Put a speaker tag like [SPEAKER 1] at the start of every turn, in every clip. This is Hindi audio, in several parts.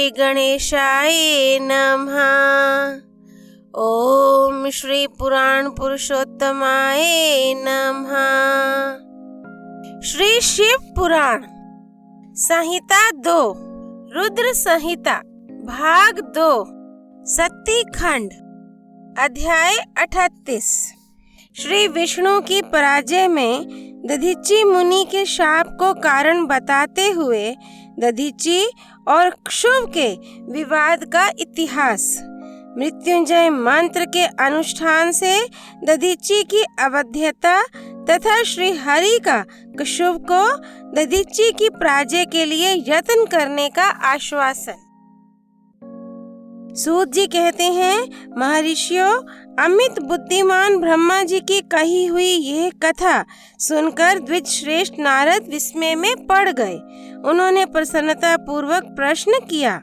[SPEAKER 1] श्री गणेशाय नमः। ओम श्री पुराण पुरुषोत्तमाय नमः। श्री शिव पुराण संहिता 2 रुद्र संहिता भाग 2 सती खंड अध्याय 38। श्री विष्णु की पराजय में दधीचि मुनि के शाप को कारण बताते हुए दधीचि और क्षुभ के विवाद का इतिहास। मृत्युंजय मंत्र के अनुष्ठान से दधीचि की अवध्यता तथा श्री हरि का क्षुभ को दधीचि की पराजय के लिए यत्न करने का आश्वासन। सूत जी कहते हैं, महर्षियों, अमित बुद्धिमान ब्रह्मा जी की कही हुई यह कथा सुनकर द्विज श्रेष्ठ नारद विस्मय में पड़ गए। उन्होंने प्रसन्नता पूर्वक प्रश्न किया।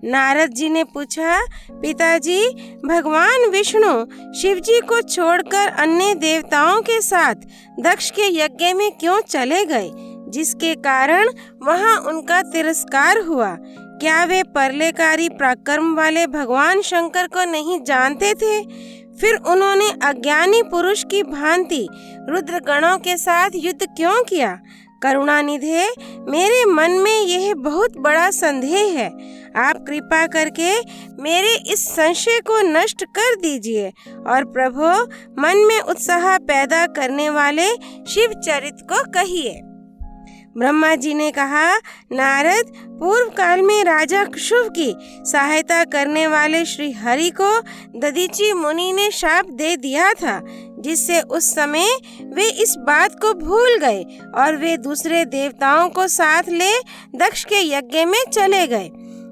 [SPEAKER 1] नारद जी ने पूछा, पिताजी, भगवान विष्णु शिव जी को छोड़कर अन्य देवताओं के साथ दक्ष के यज्ञ में क्यों चले गए, जिसके कारण वहां उनका तिरस्कार हुआ? क्या वे प्रलयकारी पराक्रम वाले भगवान शंकर को नहीं जानते थे? फिर उन्होंने अज्ञानी पुरुष की भांति रुद्र गणों के साथ युद्ध क्यों किया? करुणानिधे, मेरे मन में यह बहुत बड़ा संदेह है। आप कृपा करके मेरे इस संशय को नष्ट कर दीजिए और प्रभु, मन में उत्साह पैदा करने वाले शिव चरित्र को कहिए। ब्रह्मा जी ने कहा, नारद, पूर्व काल में राजा क्षुभ की सहायता करने वाले श्री हरि को दधीचि मुनि ने शाप दे दिया था, जिससे उस समय वे इस बात को भूल गए और वे दूसरे देवताओं को साथ ले दक्ष के यज्ञ में चले गए।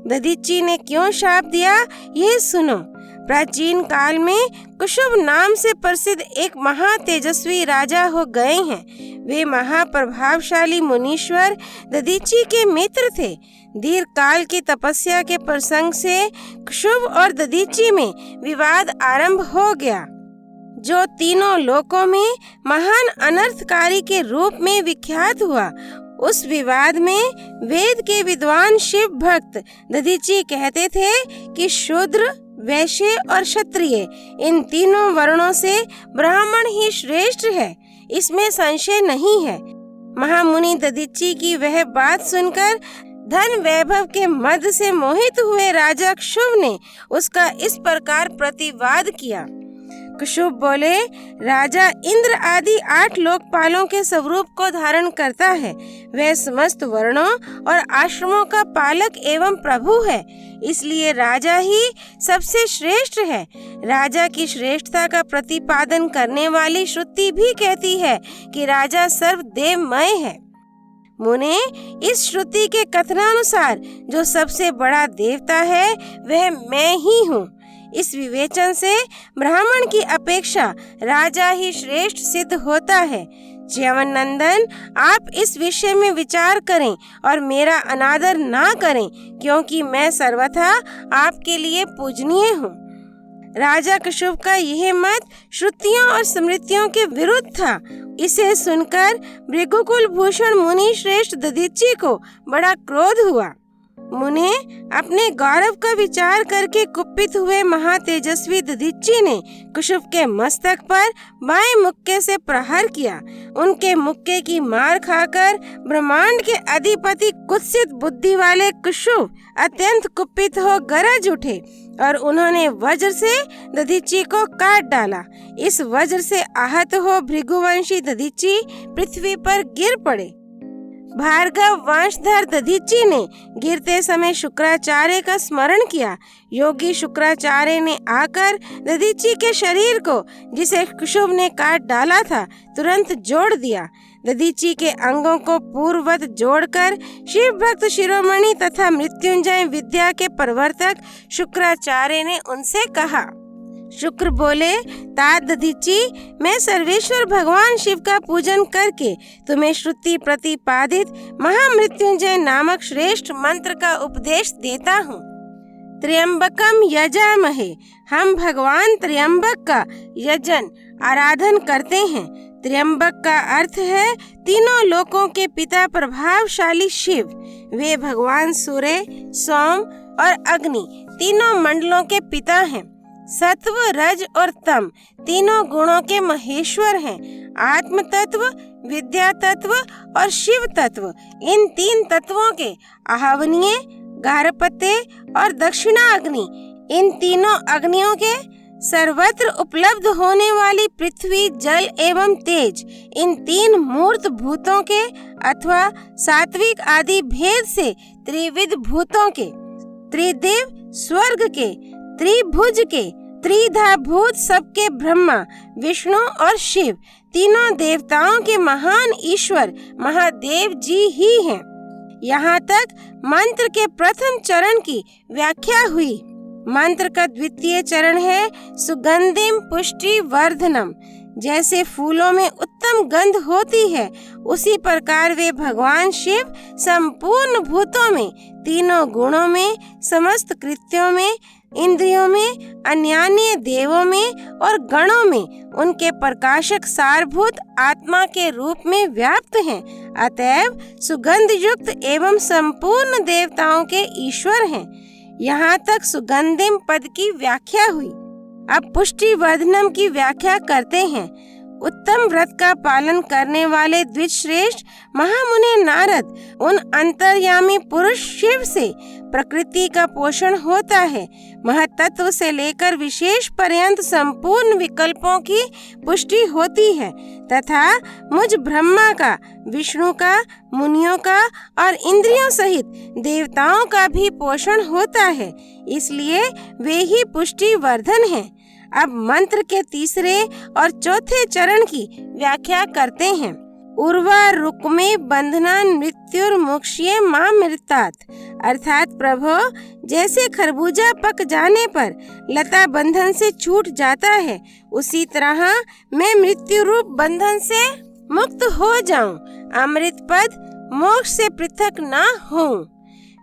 [SPEAKER 1] दधीचि ने क्यों शाप दिया, यह सुनो। प्राचीन काल में कुशुभ नाम से प्रसिद्ध एक महातेजस्वी राजा हो गए हैं। वे महाप्रभावशाली मुनीश्वर दधीचि के मित्र थे। दीर्घ काल की तपस्या के प्रसंग से कुशुभ और दधीचि में विवाद आरंभ हो गया, जो तीनों लोकों में महान अनर्थकारी के रूप में विख्यात हुआ। उस विवाद में वेद के विद्वान शिव भक्त दधीचि कहते थे कि शूद्र, वैश्य और क्षत्रिय इन तीनों वर्णों से ब्राह्मण ही श्रेष्ठ है, इसमें संशय नहीं है। महामुनि दधीचि की वह बात सुनकर धन वैभव के मद से मोहित हुए राजा क्षुभ ने उसका इस प्रकार प्रतिवाद किया। क्षुभ बोले, राजा इंद्र आदि 8 लोकपालों के स्वरूप को धारण करता है। वह समस्त वर्णों और आश्रमों का पालक एवं प्रभु है, इसलिए राजा ही सबसे श्रेष्ठ है। राजा की श्रेष्ठता का प्रतिपादन करने वाली श्रुति भी कहती है कि राजा सर्वदेवमय है। मुने, इस श्रुति के कथनानुसार जो सबसे बड़ा देवता है वह मैं ही हूँ। इस विवेचन से ब्राह्मण की अपेक्षा राजा ही श्रेष्ठ सिद्ध होता है। च्यवन नंदन, आप इस विषय में विचार करें और मेरा अनादर ना करें, क्योंकि मैं सर्वथा आपके लिए पूजनीय हूँ। राजा कुशुभ का यह मत श्रुतियों और स्मृतियों के विरुद्ध था। इसे सुनकर भृगुकुल भूषण मुनि श्रेष्ठ दधीचि को बड़ा क्रोध हुआ। मुने, अपने गौरव का विचार करके कुपित हुए महातेजस्वी दधीचि ने कुशुभ के मस्तक पर बाएं मुक्के से प्रहार किया। उनके मुक्के की मार खाकर ब्रह्मांड के अधिपति कुत्सित बुद्धि वाले कुशुभ अत्यंत कुपित हो गरज उठे और उन्होंने वज्र से दधीचि को काट डाला। इस वज्र से आहत हो भृगुवंशी दधीचि पृथ्वी पर गिर पड़े। भार्गव वंशधर दधीचि ने गिरते समय शुक्राचार्य का स्मरण किया। योगी शुक्राचार्य ने आकर दधीचि के शरीर को, जिसे कुशुभ ने काट डाला था, तुरंत जोड़ दिया। दधीचि के अंगों को पूर्ववत जोड़कर शिव भक्त शिरोमणि तथा मृत्युंजय विद्या के प्रवर्तक शुक्राचार्य ने उनसे कहा। शुक्र बोले, तात दधीचि, मैं सर्वेश्वर भगवान शिव का पूजन करके तुम्हें श्रुति प्रतिपादित महामृत्युंजय नामक श्रेष्ठ मंत्र का उपदेश देता हूँ। त्र्यंबकम यजामहे, हम भगवान त्र्यंबक का यजन आराधन करते हैं। त्र्यंबक का अर्थ है तीनों लोकों के पिता प्रभावशाली शिव। वे भगवान सूर्य, सोम, और अग्नि तीनों मंडलों के पिता हैं। सत्व, रज और तम तीनों गुणों के महेश्वर हैं। आत्म तत्व, विद्या तत्व और शिव तत्व इन तीन तत्वों के आहवनीय, गारपत्य और दक्षिणा अग्नि इन तीनों अग्नियों के सर्वत्र उपलब्ध होने वाली पृथ्वी, जल एवं तेज इन तीन मूर्त भूतों के अथवा सात्विक आदि भेद से त्रिविध भूतों के, त्रिदेव स्वर्ग के, त्रिभुज के, त्रिधा भूत सबके ब्रह्मा, विष्णु और शिव तीनों देवताओं के महान ईश्वर महादेव जी ही हैं। यहाँ तक मंत्र के प्रथम चरण की व्याख्या हुई। मंत्र का द्वितीय चरण है सुगंधिम पुष्टि वर्धनम। जैसे फूलों में उत्तम गंध होती है, उसी प्रकार वे भगवान शिव संपूर्ण भूतों में, तीनों गुणों में, समस्त कृत्यों में, इंद्रियों में, अन्यान्य देवों में और गणों में उनके प्रकाशक सारभूत आत्मा के रूप में व्याप्त हैं। अतएव सुगंध युक्त एवं संपूर्ण देवताओं के ईश्वर हैं। यहाँ तक सुगंधिम पद की व्याख्या हुई। अब पुष्टि वर्धनम की व्याख्या करते हैं। उत्तम व्रत का पालन करने वाले द्विजश्रेष्ठ महामुनि नारद उन अंतर्यामी पुरुष शिव से प्रकृति का पोषण होता है। महत्त्व से लेकर विशेष पर्यंत संपूर्ण विकल्पों की पुष्टि होती है तथा मुझ ब्रह्मा का, विष्णु का, मुनियों का और इंद्रियों सहित देवताओं का भी पोषण होता है। इसलिए वे ही पुष्टि वर्धन हैं। अब मंत्र के तीसरे और चौथे चरण की व्याख्या करते हैं। उर्वा रुक्मे बंधना मृत्युर्मुक्ष्ये मां मृतात। अर्थात प्रभो, जैसे खरबूजा पक जाने पर लता बंधन से छूट जाता है, उसी तरह मैं मृत्यु रूप बंधन से मुक्त हो जाऊं, अमृत पद मोक्ष से पृथक न होऊं।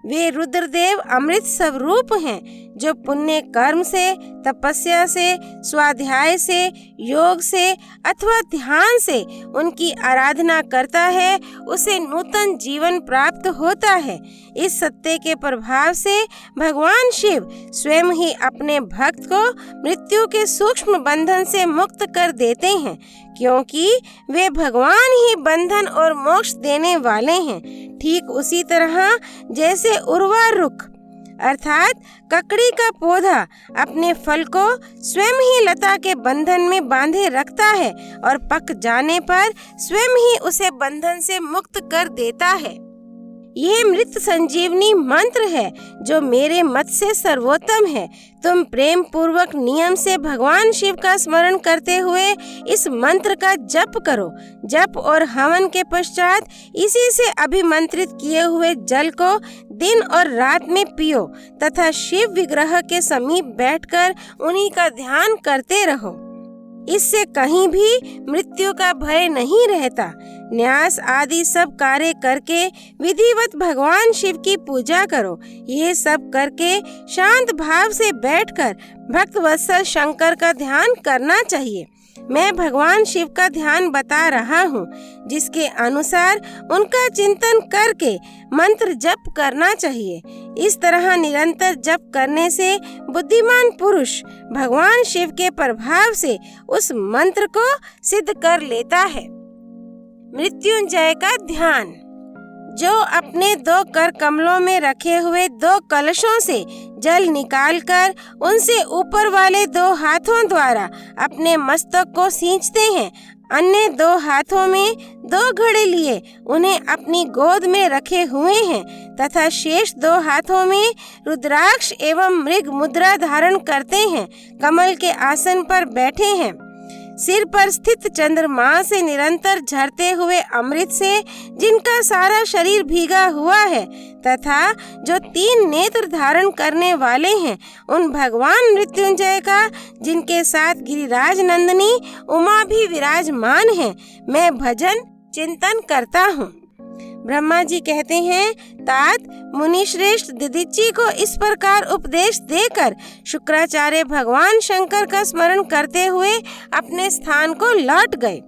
[SPEAKER 1] वे रुद्रदेव अमृत स्वरूप हैं, जो पुण्य कर्म से, तपस्या से, स्वाध्याय से, योग से अथवा ध्यान से उनकी आराधना करता है, उसे नूतन जीवन प्राप्त होता है। इस सत्य के प्रभाव से भगवान शिव स्वयं ही अपने भक्त को मृत्यु के सूक्ष्म बंधन से मुक्त कर देते हैं, क्योंकि वे भगवान ही बंधन और मोक्ष देने वाले हैं। ठीक उसी तरह जैसे उर्वा रुख अर्थात ककड़ी का पौधा अपने फल को स्वयं ही लता के बंधन में बांधे रखता है और पक जाने पर स्वयं ही उसे बंधन से मुक्त कर देता है। यह मृत संजीवनी मंत्र है, जो मेरे मत से सर्वोत्तम है। तुम प्रेम पूर्वक नियम से भगवान शिव का स्मरण करते हुए इस मंत्र का जप करो। जप और हवन के पश्चात इसी से अभिमंत्रित किए हुए जल को दिन और रात में पियो तथा शिव विग्रह के समीप बैठकर उन्हीं का ध्यान करते रहो। इससे कहीं भी मृत्यु का भय नहीं रहता। न्यास आदि सब कार्य करके विधिवत भगवान शिव की पूजा करो। ये सब करके शांत भाव से बैठकर भक्त वत्सल शंकर का ध्यान करना चाहिए। मैं भगवान शिव का ध्यान बता रहा हूँ, जिसके अनुसार उनका चिंतन करके मंत्र जप करना चाहिए। इस तरह निरंतर जप करने से बुद्धिमान पुरुष भगवान शिव के प्रभाव से उस मंत्र को सिद्ध कर लेता है। मृत्युंजय का ध्यान। जो अपने दो कर कमलों में रखे हुए दो कलशों से जल निकालकर उनसे ऊपर वाले दो हाथों द्वारा अपने मस्तक को सींचते हैं, अन्य दो हाथों में दो घड़े लिए उन्हें अपनी गोद में रखे हुए हैं तथा शेष दो हाथों में रुद्राक्ष एवं मृग मुद्रा धारण करते हैं, कमल के आसन पर बैठे हैं। सिर पर स्थित चंद्रमा से निरंतर झरते हुए अमृत से जिनका सारा शरीर भीगा हुआ है तथा जो 3 नेत्र धारण करने वाले हैं, उन भगवान मृत्युंजय का, जिनके साथ गिरिराज नंदिनी उमा भी विराजमान है, मैं भजन चिंतन करता हूँ। ब्रह्मा जी कहते हैं, तात मुनि श्रेष्ठ दिदिची को इस प्रकार उपदेश देकर शुक्राचार्य भगवान शंकर का स्मरण करते हुए अपने स्थान को लौट गए।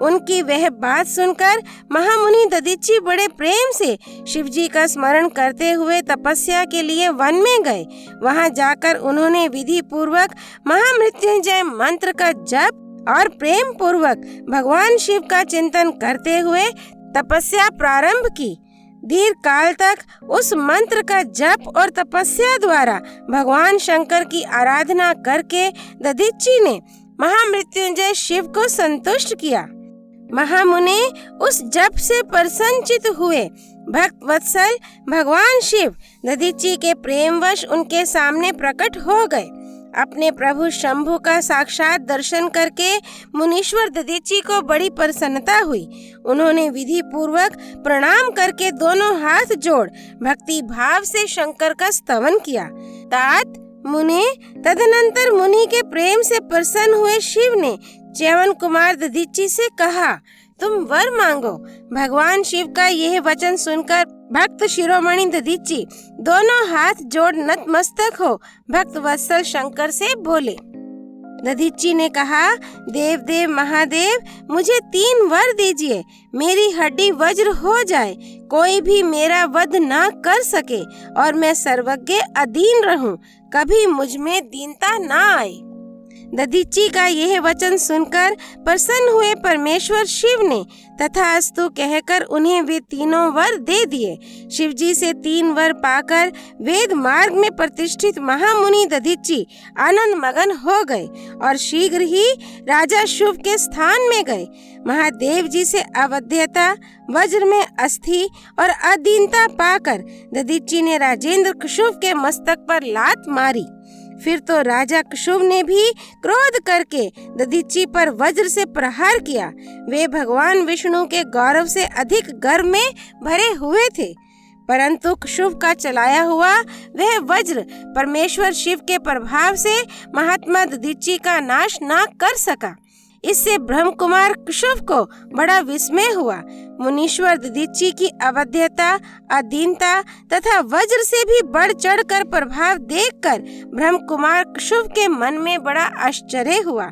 [SPEAKER 1] उनकी वह बात सुनकर महामुनि दधीचि बड़े प्रेम से शिवजी का स्मरण करते हुए तपस्या के लिए वन में गए। वहां जाकर उन्होंने विधि पूर्वक महामृत्युंजय मंत्र का जप और प्रेम पूर्वक भगवान शिव का चिंतन करते हुए तपस्या प्रारंभ की। दीर्घ काल तक उस मंत्र का जप और तपस्या द्वारा भगवान शंकर की आराधना करके दधीचि ने महामृत्युंजय शिव को संतुष्ट किया। महामुनि उस जप से प्रसन्नचित हुए। भक्त वत्सल भगवान शिव दधीचि के प्रेमवश उनके सामने प्रकट हो गए। अपने प्रभु शंभु का साक्षात दर्शन करके मुनीश्वर दधीचि को बड़ी प्रसन्नता हुई। उन्होंने विधि पूर्वक प्रणाम करके दोनों हाथ जोड़ भक्ति भाव से शंकर का स्तवन किया। तात मुनि तदनंतर मुनि के प्रेम से प्रसन्न हुए शिव ने च्यवन कुमार दधीचि से कहा, तुम वर मांगो। भगवान शिव का यह वचन सुनकर भक्त शिरोमणि दधीचि दोनों हाथ जोड़ नतमस्तक हो भक्त वत्सल शंकर से बोले। दधीचि ने कहा, देव देव महादेव, मुझे 3 वर दीजिए। मेरी हड्डी वज्र हो जाए, कोई भी मेरा वध ना कर सके और मैं सर्वज्ञ अधीन रहूं, कभी मुझ में दीनता ना आए। दधीचि का यह वचन सुनकर प्रसन्न हुए परमेश्वर शिव ने तथास्तु कहकर उन्हें वे तीनों वर दे दिए। शिवजी से 3 वर पाकर वेद मार्ग में प्रतिष्ठित महामुनि दधीचि आनंद मगन हो गए और शीघ्र ही राजा शुभ के स्थान में गए। महादेव जी से अवध्यता, वज्र में अस्थि और अधीनता पाकर दधीचि ने राजेंद्र कुशुभ के मस्तक पर लात मारी। फिर तो राजा कुशुभ ने भी क्रोध करके दधीचि पर वज्र से प्रहार किया। वे भगवान विष्णु के गौरव से अधिक गर्व में भरे हुए थे, परंतु कुशुभ का चलाया हुआ वह वज्र परमेश्वर शिव के प्रभाव से महात्मा दधीचि का नाश न कर सका। इससे ब्रह्म कुमार कुशुभ को बड़ा विस्मय हुआ। मुनीश्वर दधीचि की अवध्यता, अधीनता तथा वज्र से भी बढ़ चढ़ कर प्रभाव देखकर ब्रह्म कुमार कुशुभ के मन में बड़ा आश्चर्य हुआ।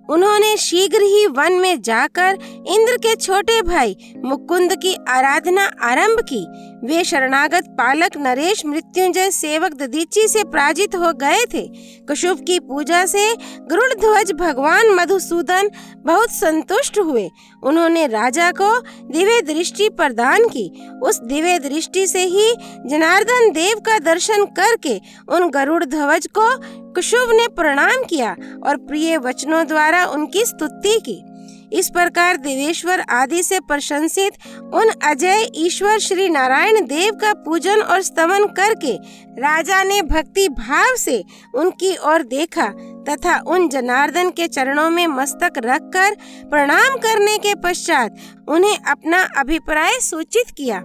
[SPEAKER 1] उन्होंने शीघ्र ही वन में जाकर इंद्र के छोटे भाई मुकुंद की आराधना आरंभ की। वे शरणागत पालक नरेश मृत्युंजय सेवक दधीचि से पराजित हो गए थे। कुशुभ की पूजा से गरुड़ ध्वज भगवान मधुसूदन बहुत संतुष्ट हुए। उन्होंने राजा को दिव्य दृष्टि प्रदान की। उस दिव्य दृष्टि से ही जनार्दन देव का दर्शन करके उन गरुड़ ध्वज को कुशुभ ने प्रणाम किया और प्रिय वचनों द्वारा उनकी स्तुति की। इस प्रकार देवेश्वर आदि से प्रशंसित उन अजय ईश्वर श्री नारायण देव का पूजन और स्तवन करके राजा ने भक्ति भाव से उनकी ओर देखा तथा उन जनार्दन के चरणों में मस्तक रखकर प्रणाम करने के पश्चात उन्हें अपना अभिप्राय सूचित किया।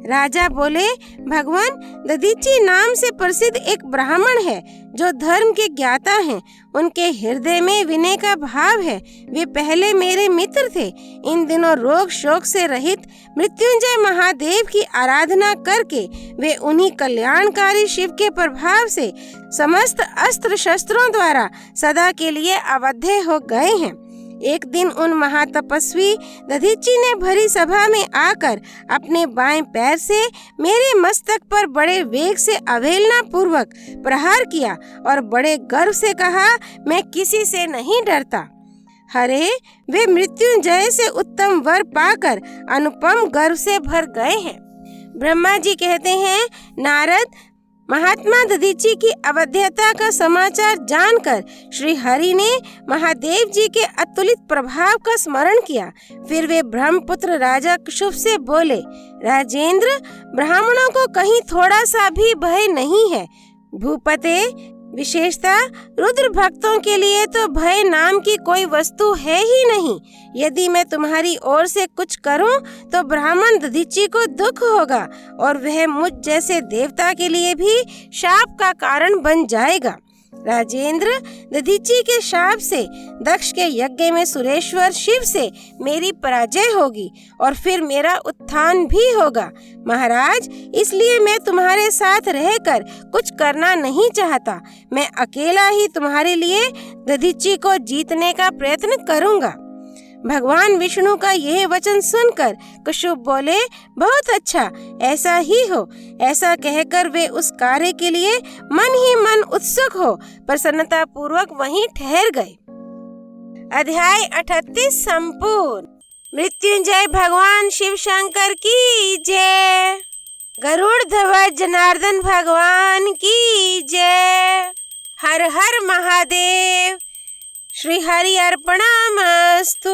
[SPEAKER 1] राजा बोले, भगवान दधीचि नाम से प्रसिद्ध एक ब्राह्मण है जो धर्म के ज्ञाता हैं। उनके हृदय में विनय का भाव है। वे पहले मेरे मित्र थे। इन दिनों रोग शोक से रहित मृत्युंजय महादेव की आराधना करके वे उन्हीं कल्याणकारी शिव के प्रभाव से समस्त अस्त्र शस्त्रों द्वारा सदा के लिए अवध्य हो गए हैं। एक दिन उन महातपस्वी दधीचि ने भरी सभा में आकर अपने बाएं पैर से मेरे मस्तक पर बड़े वेग से अवहेलना पूर्वक प्रहार किया और बड़े गर्व से कहा, मैं किसी से नहीं डरता। हरे, वे मृत्युंजय से उत्तम वर पाकर अनुपम गर्व से भर गए हैं। ब्रह्मा जी कहते हैं, नारद, महात्मा दधीचि की अवध्यता का समाचार जानकर श्री हरि ने महादेव जी के अतुलित प्रभाव का स्मरण किया। फिर वे ब्रह्मपुत्र राजा कुशुभ से बोले, राजेंद्र, ब्राह्मणों को कहीं थोड़ा सा भी भय नहीं है। भूपते, विशेषता रुद्र भक्तों के लिए तो भय नाम की कोई वस्तु है ही नहीं। यदि मैं तुम्हारी ओर से कुछ करूं तो ब्राह्मण दधीचि को दुख होगा और वह मुझ जैसे देवता के लिए भी शाप का कारण बन जाएगा। राजेंद्र, दधीचि के शाप से दक्ष के यज्ञ में सुरेश्वर शिव से मेरी पराजय होगी और फिर मेरा उत्थान भी होगा। महाराज, इसलिए मैं तुम्हारे साथ रहकर कुछ करना नहीं चाहता। मैं अकेला ही तुम्हारे लिए दधीचि को जीतने का प्रयत्न करूंगा। भगवान विष्णु का यह वचन सुनकर कश्यप बोले, बहुत अच्छा, ऐसा ही हो। ऐसा कहकर वे उस कार्य के लिए मन ही मन उत्सुक हो प्रसन्नता पूर्वक वहीं ठहर गए। अध्याय 38 संपूर्ण। मृत्युंजय भगवान शिव शंकर की जय। गरुड़ ध्वज जनार्दन भगवान की जय। हर हर महादेव। श्री हरि अर्पणमस्तु।